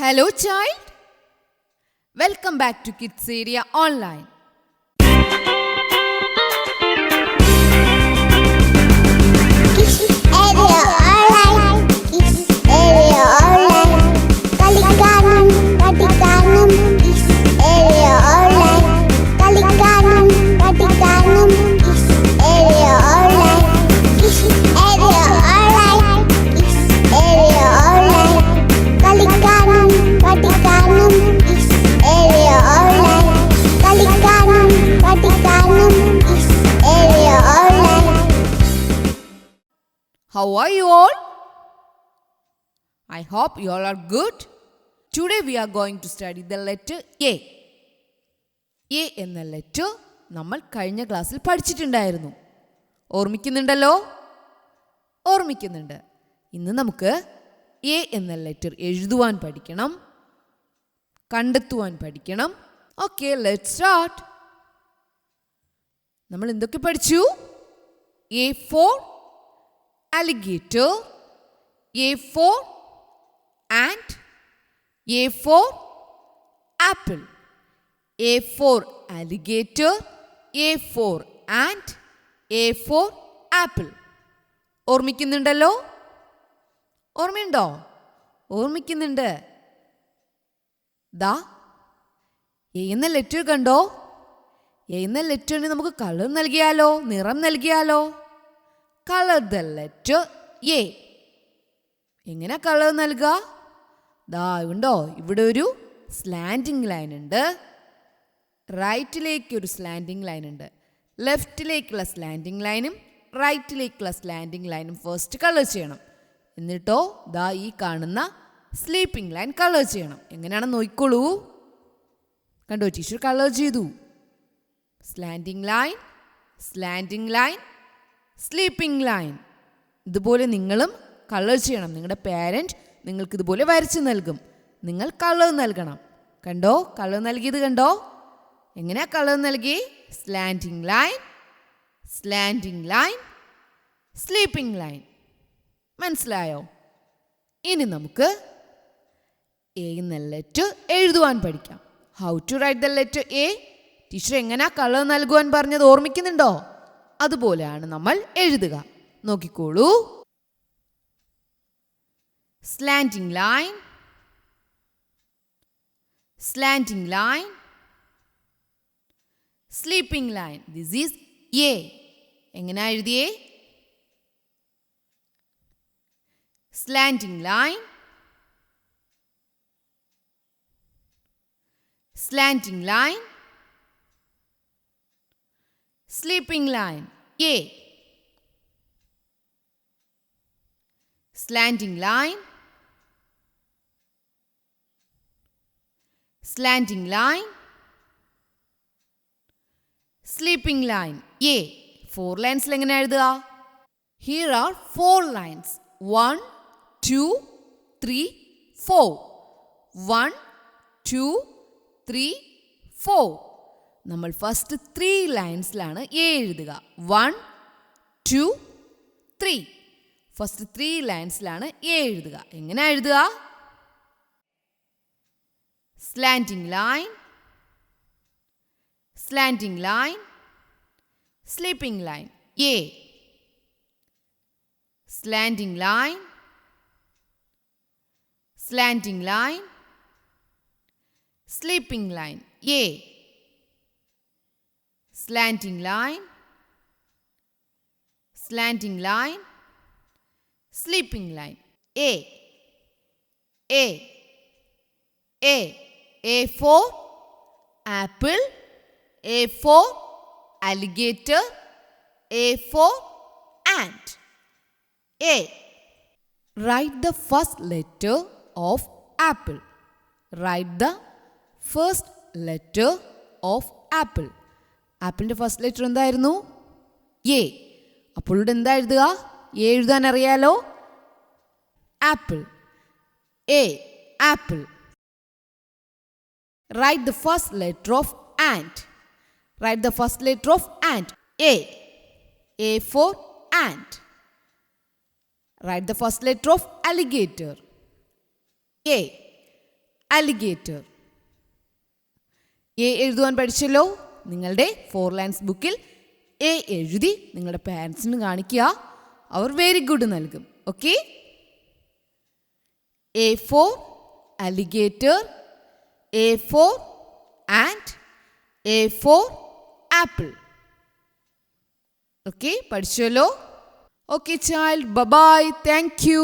Hello child, welcome back to Kids Area Online. How are you all? I hope you all are good. Today we are going to study the letter A. A എന്ന letter നമ്മൾ കഴിഞ്ഞ ക്ലാസ്സിൽ പഠിച്ചിട്ടുണ്ടായിരുന്നു. ഓർമ്മിക്കുന്നുണ്ടല്ലോ? ഓർമ്മിക്കുന്നുണ്ട്. ഇന്ന് നമുക്ക് A എന്ന letter എഴുതുവാൻ പഠിക്കണം, കണ്ടെത്തുവാൻ പഠിക്കണം. Okay, let's start. നമ്മൾ എന്തൊക്കെ പഠിച്ചു? A for alligator, A for ant, A for apple. A for alligator, A for ant, A for apple. ഓർമ്മിക്കുന്നുണ്ടല്ലോ? ഓർമ്മയുണ്ടോ? ഓർമ്മിക്കുന്നുണ്ട്. ദാ എ എന്ന ലെറ്റർ കണ്ടോ? എ എന്ന ലെറ്ററിന് നമുക്ക് കളർ നൽകിയാലോ, നിറം നൽകിയാലോ? Colour the letter A. എങ്ങനെ കളർ നൽകുക? ദാ ഉണ്ടോ, ഇവിടെ ഒരു സ്ലാൻഡിങ് ലൈൻ ഉണ്ട്. റൈറ്റിലേക്ക് ഒരു സ്ലാൻഡിങ് ലൈൻ ഉണ്ട്. ലെഫ്റ്റിലേക്കുള്ള സ്ലാൻഡിങ് ലൈനും റൈറ്റിലേക്കുള്ള സ്ലാൻഡിങ് ലൈനും ഫസ്റ്റ് കളർ ചെയ്യണം. എന്നിട്ടോ ദാ ഈ കാണുന്ന സ്ലീപ്പിംഗ് ലൈൻ കളർ ചെയ്യണം. എങ്ങനെയാണെന്ന് നോക്കിക്കോളൂ. കണ്ടോ, ടീച്ചർ കളർ ചെയ്തു. Slanting line, slanting line, sleeping line. ഇതുപോലെ നിങ്ങളും കളർ ചെയ്യണം. നിങ്ങളുടെ പാരൻറ്റ് നിങ്ങൾക്ക് ഇതുപോലെ വരച്ച് നൽകും. നിങ്ങൾ കളർ നൽകണം. കണ്ടോ, കളർ നൽകിയത് കണ്ടോ? എങ്ങനെയാ കളർ നൽകി? Slanting line, slanting line, sleeping line. മനസ്സിലായോ? ഇനി നമുക്ക് എ എന്ന ലെറ്റർ എഴുതുവാൻ പഠിക്കാം. How to write the letter A. Teacher എങ്ങനെയാ കളർ നൽകുവാൻ പറഞ്ഞത് ഓർമ്മിക്കുന്നുണ്ടോ? അതുപോലെയാണ് നമ്മൾ എഴുതുക. നോക്കിക്കോളൂ. Slanting line, slanting line, sleeping line. This is A. എങ്ങനെയാ എഴുതിയേ? Slanting line, slanting line, sleeping line. A. Slanting line, slanting line, sleeping line. A. 4 lines എങ്ങനെ എഴുതുക? Here are 4 lines. 1, 2, 3, 4. 1, 2, 3, 4. നമ്മൾ ഫസ്റ്റ് 3 ലൈൻസിലാണ് എ എഴുതുക. 1, 2, 3. ഫസ്റ്റ് 3 ലൈൻസിലാണ് എ എഴുതുക. എങ്ങനെ എഴുതുക? Slanting line, slanting line, sleeping line. A. Slanting line, slanting line, sleeping line. A. Slanting line, slanting line, sleeping line. A. A. A. A for apple, A for alligator, A for ant. A. Write the first letter of apple. Write the first letter of apple. ആപ്പിളിൻ്റെ first letter എന്തായിരുന്നു? A. അപ്പോൾ ഇവിടെ എന്താ എഴുതുക? A എഴുതാൻ അറിയാലോ? Apple. A. Apple. Write the first letter of and. Write the first letter of and. A. A for ant. Write the first letter of alligator. A. Alligator. A എഴുതുവാൻ പഠിച്ചല്ലോ. നിങ്ങളുടെ 4 lines ബുക്കിൽ A എഴുതി നിങ്ങളുടെ പാരൻസിന് കാണിക്കുക. അവർ വെരി ഗുഡ് നൽകും. Okay. A for alligator, A for ant, A for apple. Okay, പഠിച്ചല്ലോ. Okay child, bye bye, thank U.